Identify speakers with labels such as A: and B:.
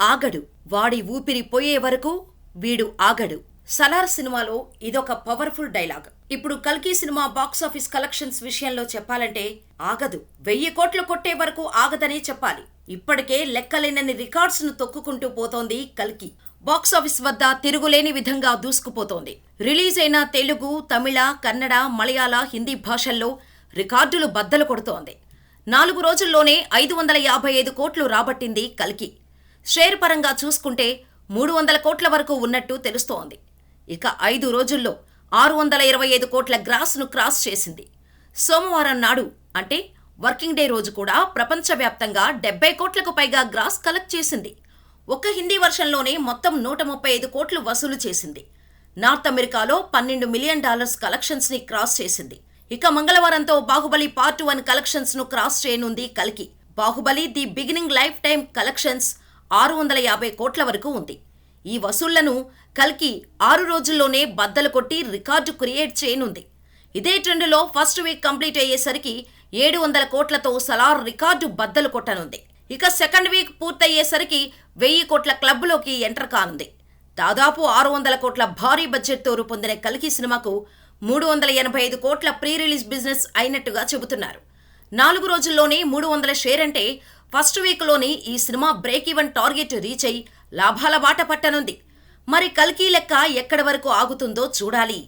A: ఆగడు. వాడి ఊపిరి పోయే వరకు వీడు ఆగడు. సలార్ సినిమాలో ఇదొక పవర్ఫుల్ డైలాగ్. ఇప్పుడు కల్కి సినిమా బాక్సాఫీస్ కలెక్షన్స్ విషయంలో చెప్పాలంటే ఆగదు. 1000 కోట్లు కొట్టే వరకు ఆగదనే చెప్పాలి. ఇప్పటికే లెక్కలేనన్ని రికార్డ్స్ ను తొక్కుకుంటూ పోతోంది కల్కి. బాక్సాఫీస్ వద్ద తిరుగులేని విధంగా దూసుకుపోతోంది. రిలీజ్ అయిన తెలుగు, తమిళ, కన్నడ, మలయాళ, హిందీ భాషల్లో రికార్డులు బద్దలు కొడుతోంది. 4 రోజుల్లోనే 555 కోట్లు రాబట్టింది కల్కి. షేర్ పరంగా చూసుకుంటే 300 కోట్ల వరకు ఉన్నట్టు తెలుస్తోంది. ఇక 5 రోజుల్లో 625 కోట్ల గ్రాస్ ను క్రాస్ చేసింది. సోమవారం నాడు అంటే వర్కింగ్ డే రోజు కూడా ప్రపంచవ్యాప్తంగా 70 కోట్లకు పైగా గ్రాస్ కలెక్ట్ చేసింది. ఒక్క హిందీ వర్షన్లోనే మొత్తం 135 కోట్లు వసూలు చేసింది. నార్త్ అమెరికాలో $12 మిలియన్ కలెక్షన్స్ ని క్రాస్ చేసింది. ఇక మంగళవారంతో బాహుబలి పార్ట్ 1 కలెక్షన్స్ ను క్రాస్ చేయనుంది కల్కి. Baahubali the beginning life time collections 650 కోట్ల వరకు ఉంది. ఈ వసూళ్లను కల్కి 6 రోజుల్లోనే బద్దలు కొట్టి రికార్డు క్రియేట్ చేయనుంది. ఇదే ట్రెండ్లో ఫస్ట్ వీక్ కంప్లీట్ అయ్యేసరికి 700 కోట్లతో సలార్ రికార్డు బద్దలు కొట్టనుంది. ఇక సెకండ్ వీక్ పూర్తయ్యేసరికి 1000 కోట్ల క్లబ్లోకి ఎంటర్ కానుంది. దాదాపు 600 కోట్ల భారీ బడ్జెట్తో రూపొందిన కల్కి సినిమాకు 385 కోట్ల ప్రీ రిలీజ్ బిజినెస్ అయినట్టుగా చెబుతున్నారు. 4 రోజుల్లోనే 300 షేర్ అంటే ఫస్ట్ వీక్లోనే ఈ cinema break even target reach అయి లాభాల బాట పట్టనుంది. మరి కల్కి లెక్క ఎక్కడి వరకు ఆగుతుందో చూడాలి.